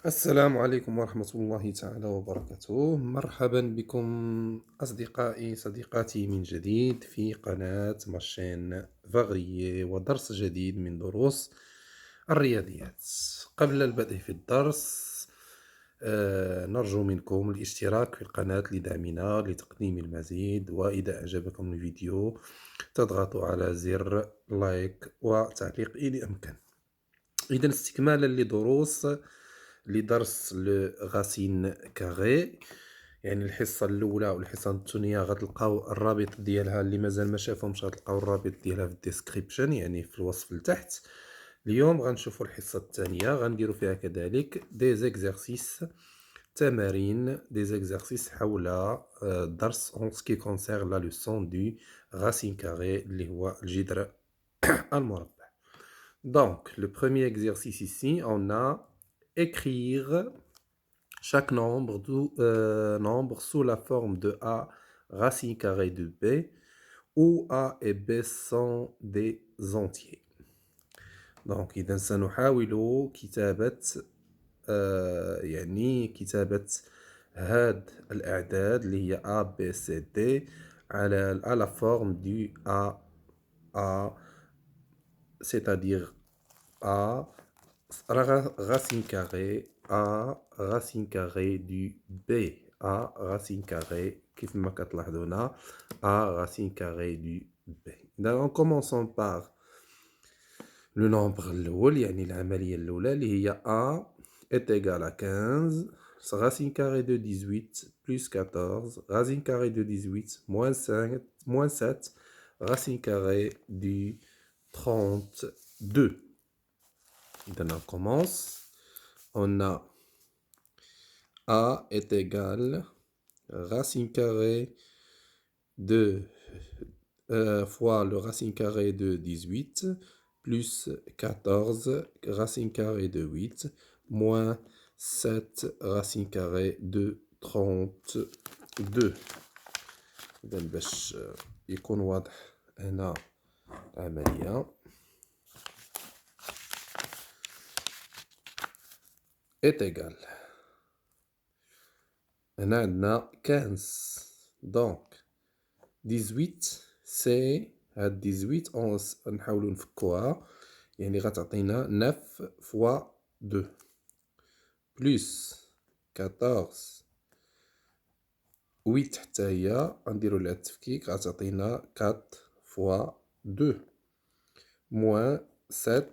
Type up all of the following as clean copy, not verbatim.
السلام عليكم ورحمة الله تعالى وبركاته. مرحبا بكم أصدقائي صديقاتي من جديد في قناة ماشين فغرية ودرس جديد من دروس الرياضيات. قبل البدء في الدرس نرجو منكم الاشتراك في القناة لدعمنا لتقديم المزيد، وإذا أعجبكم الفيديو تضغطوا على زر لايك وتعليق إن أمكن. إذا استكمالا لدرس لو غاسين كاغي، يعني الحصة الأولى والحصة الثانية غتلقاو الرابط ديالها، اللي مازال ما شافهمش غتلقاو الرابط ديالها في الديسكريبشن، يعني في الوصف لتحت. اليوم غنشوفوا الحصة الثانية، غنديروا فيها كذلك دي زيكزارسيس، تمارين دي زيكزارسيس حول الدرس اون سكي كونسير لا لوسون دو غاسين كاغي اللي هو الجذر المربع. Donc, le premier exercice ici, on a écrire chaque nombre sous la forme de A racine carrée de B, où A et B sont des entiers. Donc, إذا سنحاول كتابة كتابة هاد الأعداد اللي هي A, B, C, D à la forme du A, c'est-à-dire A racine carrée A racine carrée du B. A racine carrée كيف ما كتلاحظوا هنا A racine carrée du B. Donc commençons par le nombre الأول، يعني العملية الأولى اللي هي A est égal à 15 racine carrée de 18 plus 14 racine carrée de 18 moins 5 moins 7 racine carrée du 32. Donc on commence. On a A est égal racine carrée de fois le racine carrée de 18 plus 14 racine carrée de 8 moins 7 racine carrée de 32. إذا باش يكون واضح هنا العملية est égal. هنا عندنا 15. دونك 18 سي هاد 18 نحاولو نفكوها، يعني غتعطينا 9 فوا 2 بلس 14 8 حتى هي غنديرو ليها التفكيك غتعطينا 4 فوا 2 موان 7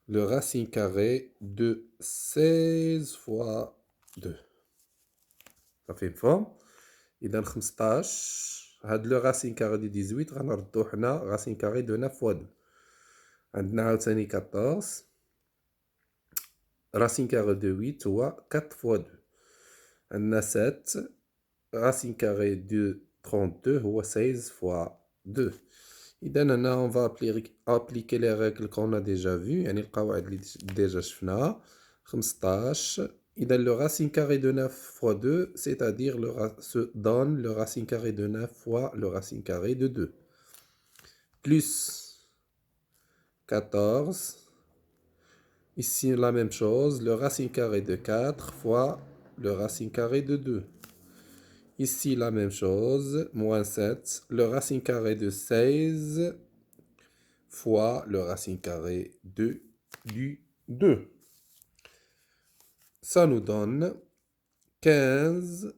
le racine carré de 16 fois 2. صافي مفهوم؟ إذا 15 هاد لو راسين كاري دو 18 غنردو حنا راسين كاري دو 9 فوا 2. عندنا عاوتاني 14 راسين كاري دو 8 هو 4 فوا 2. عندنا 7 راسين كاري دو 32 هو 16 فوا 2. إذا هنا اون فا ابليكي لي ريغل كون ديجا فيو، يعني القواعد اللي ديجا شفناها. 15 إذا le racine carré de 9 fois 2, c'est-à-dire se donne le racine carré de 9 fois le racine carré de 2. Plus 14. Ici, la même chose, le racine carré de 4 fois le racine carré de 2. Ici, la même chose, moins 7, le racine carré de 16 fois le racine carré de du 2. Ça nous donne 15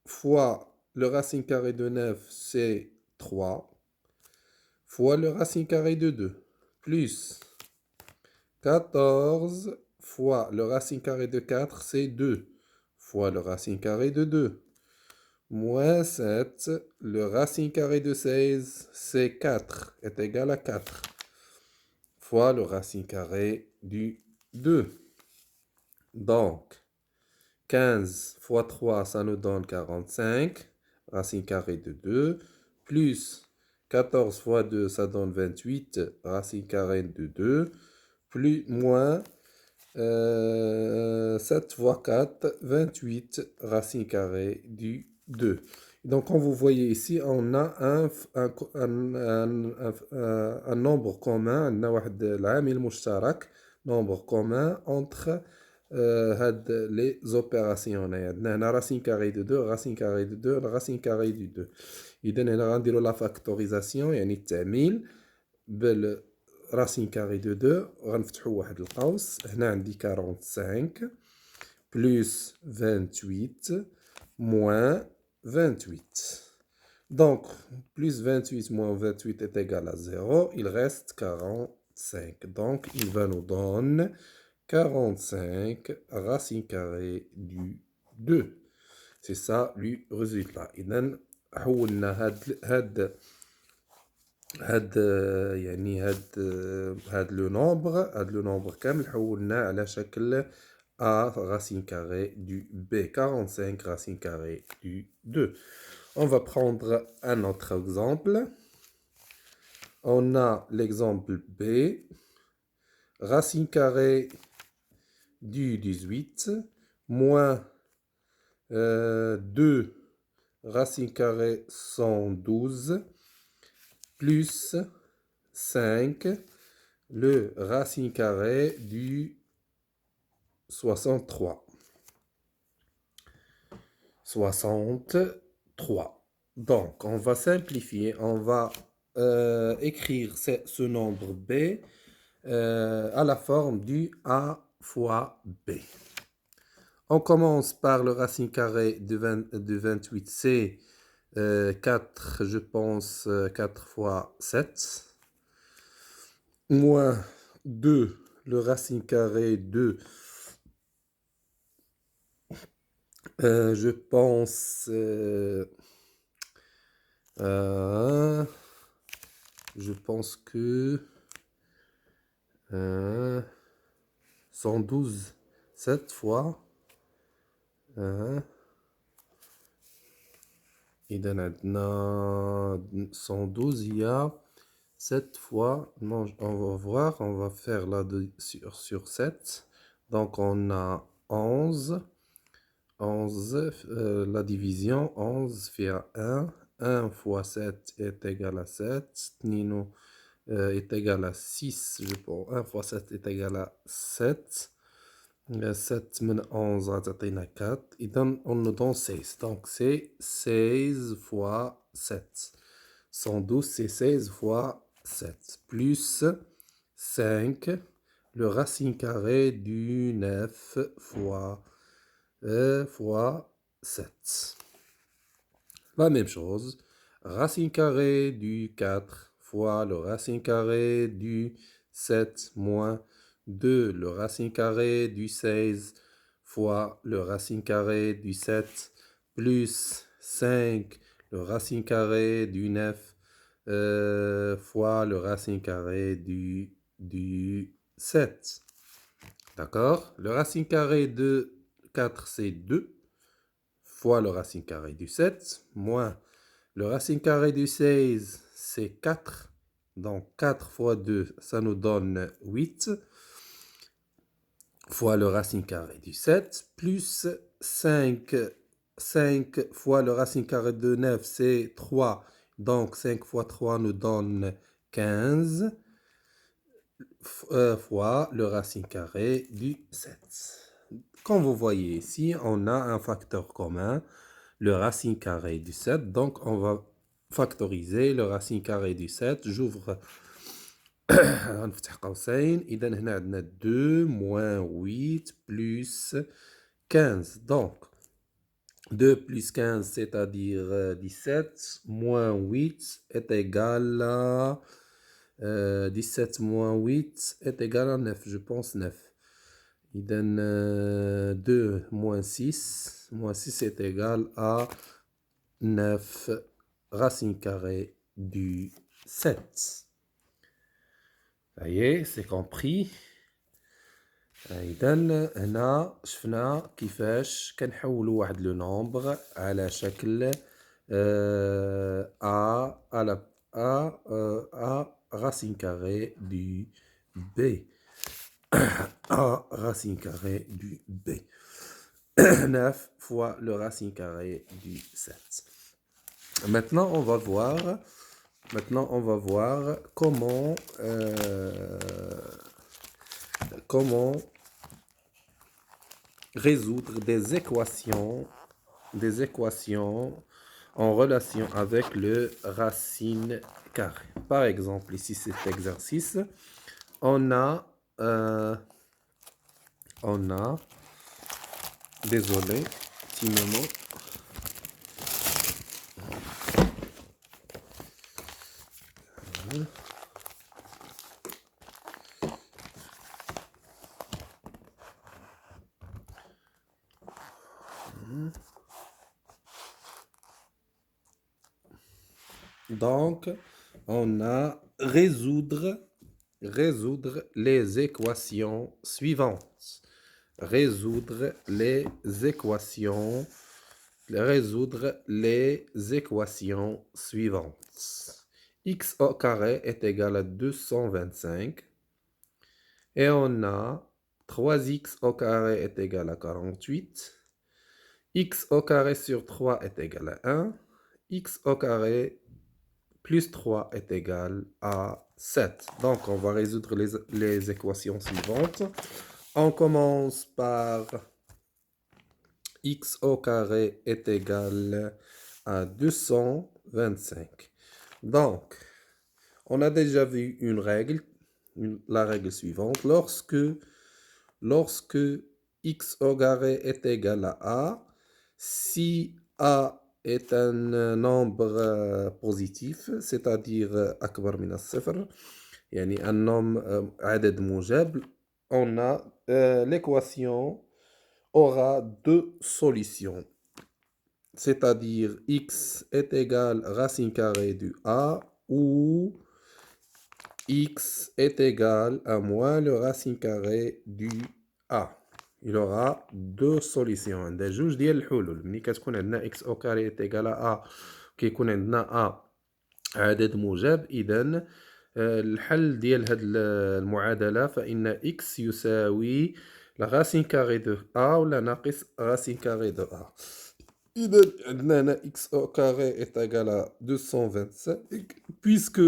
fois le racine carré de 9, c'est 3, fois le racine carré de 2, plus 14 fois le racine carré de 4, c'est 2, fois le racine carré de 2, moins 7, le racine carré de 16, c'est 4, est égal à 4, fois le racine carré du 2. Donc, 15 fois 3, ça nous donne 45, racine carrée de 2, plus 14 fois 2, ça donne 28, racine carrée de 2, plus moins 7 fois 4, 28, racine carrée du 2. Donc, comme vous voyez ici, on a un nombre commun, on a واحد العامل مشترك nombre commun entre les opérations. La racine carrée de 2, racine carrée de 2, racine carrée de 2. إذا هنا غنديرو la factorisation يعني التعميل بالرacine carrée de 2 غنفتحو واحد القوس هنا عندي 45 plus 28 moins 28. Donc, plus 28 moins 28 est égal à 0. Il reste 45. Donc, il va nous donner 45 racine carrée du 2. C'est ça le résultat. إذن حولنا هاد لو نومبر كامل حولناه على شكل A racine carrée du B. 45 racine carrée du 2. On va prendre un autre exemple. On a l'exemple B. Racine carrée du 18 moins 2 racine carrée 112 plus 5 le racine carrée du 63. 63. Donc, on va simplifier. On va écrire ce nombre B à la forme du A fois B. On commence par le racine carrée de 28. C'est 4, je pense, 4 fois 7. Moins 2, le racine carrée de... je pense... je pense que 112, 7 fois إذا عندنا 112 il y a 7 fois, non, on va voir, on va faire là sur 7. Donc on a 11, la division, 11 fait 1, 1 fois 7 est égal à 7, Nino est égal à 6, je pense, 1 fois 7 est égal à 7, 7 من 11 غتعطينا 4, إذا on nous donne 16, donc c'est 16 fois 7, 112 c'est 16 fois 7, plus 5, le racine carrée du 9 fois 7. La même chose, racine carrée du 4 fois le racine carré du 7 moins 2, le racine carré du 16 fois le racine carré du 7 plus 5, le racine carré du 9 fois le racine carré du 7. D'accord? Le racine carré de 4, c'est 2 fois le racine carré du 7, moins le racine carré du 16, c'est 4. Donc 4 fois 2, ça nous donne 8 fois le racine carré du 7, plus 5. 5 fois le racine carré de 9, c'est 3. Donc 5 fois 3 nous donne 15 fois le racine carré du 7. Comme vous voyez ici, on a un facteur commun, le racine carré du 7. Donc on va factoriser le racine carré du 7. J'ouvre غنفتح قوسين. إذا هنا عندنا 2 moins 8 plus 15. Donc 2 plus 15, c'est-à-dire 17, moins 8 est égal à 17 moins 8 est égal à 9, je pense 9. Il donne 2 moins 6 est égal à 9 racine carrée du 7. Ça y est, c'est compris. إذا هنا شفنا كيفاش كنحولوا واحد لو نومبر على شكل A racine carrée du B. A racine carrée du B. 9 fois le racine carrée du 7. Maintenant, on va voir comment comment résoudre des équations en relation avec le racine carrée. Par exemple, ici, cet exercice, on a, désolé, petit moment. Donc, on a résoudre les équations suivantes. Résoudre les équations suivantes. X au carré est égal à 225. Et on a 3x au carré est égal à 48. X au carré sur 3 est égal à 1. X au carré plus 3 est égal à 7. Donc, on va résoudre les équations suivantes. On commence par x au carré est égal à 225. Donc, on a déjà vu une règle, la règle suivante. Lorsque x au carré est égal à a, si a est un nombre positif, c'est-à-dire أكبر من الصفر, يعني un nombre عدد موجب, on a l'équation aura deux solutions, c'est-à-dire x est égal racine carrée du a ou x est égal à moins le racine carré du a. Il aura deux solutions. عندنا جوج ديال الحلول. ملي كتكون عندنا x au carré est égal à a كيكون عندنا a عدد موجب، إذا الحل ديال هاد المعادلة فإن x يساوي la racine carrée de a ولا ناقص racine carrée de a. إذا عندنا هنا x au carré est égal à 225 puisque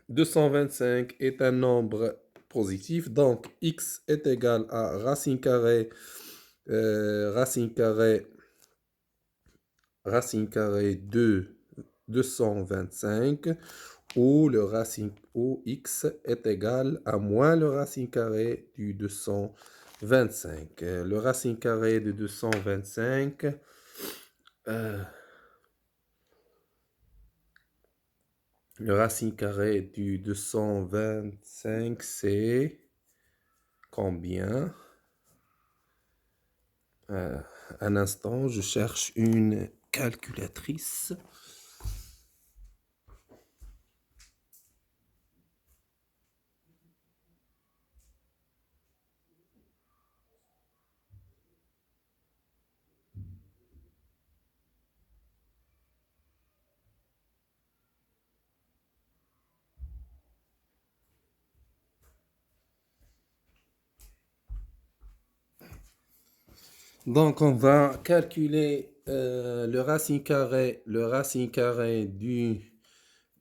225 est un nombre positif, donc x est égal à racine carrée de 225 ou x est égal à moins le racine carré du 225. Le racine carré de 225, le racine carré du 225, c'est combien? Un instant, je cherche une calculatrice. Donc, on va calculer le racine carré du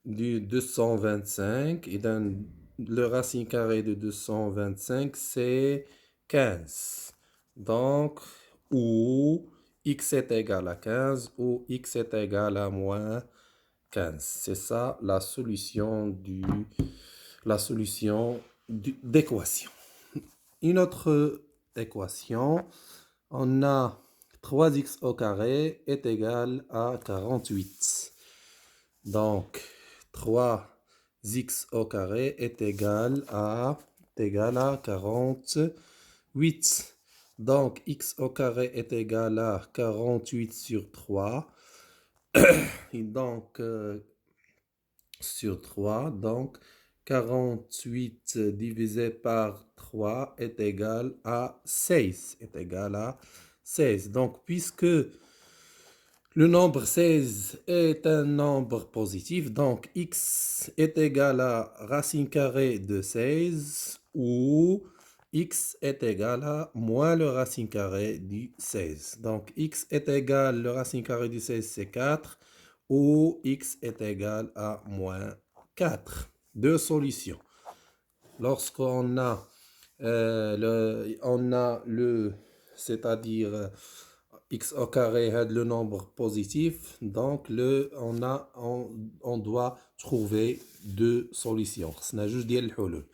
225. Et donc, le racine carré de 225, c'est 15. Donc, ou x est égal à 15 ou x est égal à moins 15. C'est ça la solution d'équation. Une autre équation, on a 3x au carré est égal à 48. Donc, 3x au carré est égal à 48. Donc, x au carré est égal à 48 sur 3. Et donc, sur 3, donc 48 divisé par 3 est égal à 16. Donc, puisque le nombre 16 est un nombre positif, donc x est égal à racine carrée de 16 ou x est égal à moins le racine carré du 16. Donc, x est égal, le racine carré du 16, c'est 4, ou x est égal à moins 4. Deux solutions. Lorsqu'on a On a c'est-à-dire x au carré, le nombre positif. Donc, on doit trouver deux solutions. خصنا جوج ديال الحلول.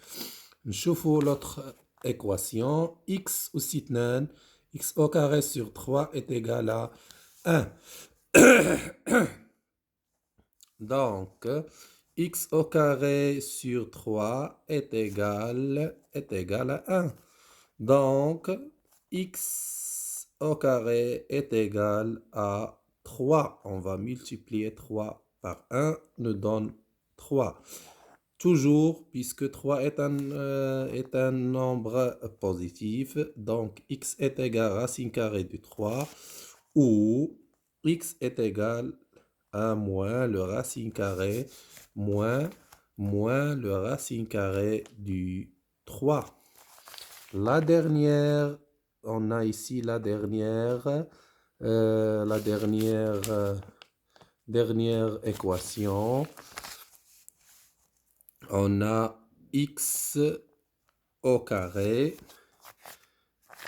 نشوفوا l'autre équation. X aussi 2, x au carré sur 3 est égal à 1. Donc, x au carré sur 3 est égal à 1. Donc, x au carré est égal à 3. On va multiplier 3 par 1, nous donne 3. Toujours, puisque 3 est un nombre positif, donc x est égal à racine carrée de 3, ou x est égal à moins le racine carré, moins le racine carré du 3. La dernière, on a ici la dernière équation. On a x au carré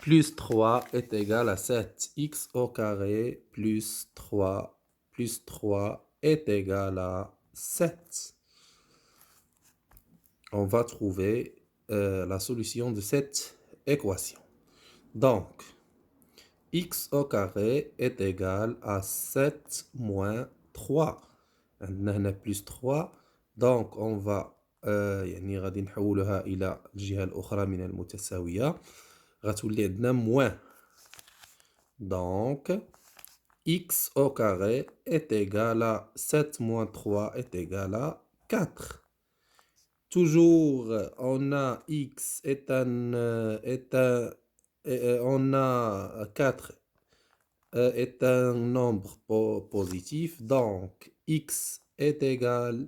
plus 3 est égal à 7. X au carré plus 3 est égal à 7. On va trouver la solution de cette équation. Donc, x au carré est égal à 7 moins 3. عندنا plus 3. Donc, on va يعني غادي نحولها إلى الجهة الأخرى من المتساوية. غتولي عندنا moins. Donc, x au carré est égal à 7 moins 3 est égal à 4. Toujours, on a x on a 4 est un nombre positif. Donc, x est égal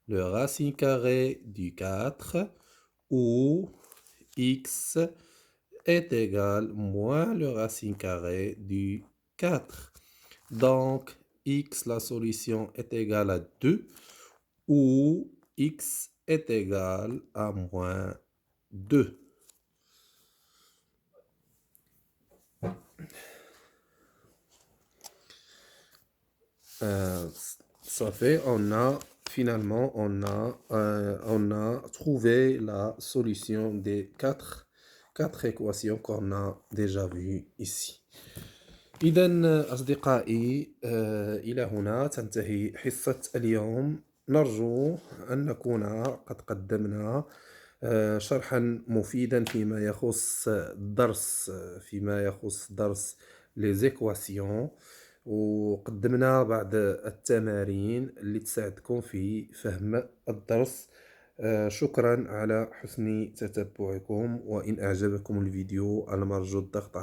le racine carrée du 4 ou x est égal moins le racine carré du 4. Donc, x, la solution est égale à 2 ou x est égal à moins 2. Ça fait, finalement, on a trouvé la solution des quatre équations qu'on a déjà vues ici. إذا أصدقائي، إلى هنا تنتهي حصة اليوم. نرجو أن نكون قد قدمنا شرحا مفيدا فيما يخص درس les équations، وقدمنا بعض التمارين اللي تساعدكم في فهم الدرس. شكرا على حسن تتبعكم، وإن أعجبكم الفيديو المرجو الضغط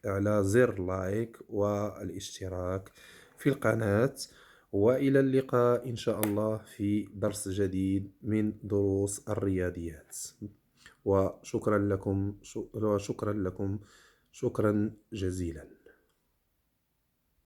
على زر لايك والاشتراك في القناة. وإلى اللقاء إن شاء الله في درس جديد من دروس الرياضيات. وشكرا لكم شكرا جزيلا.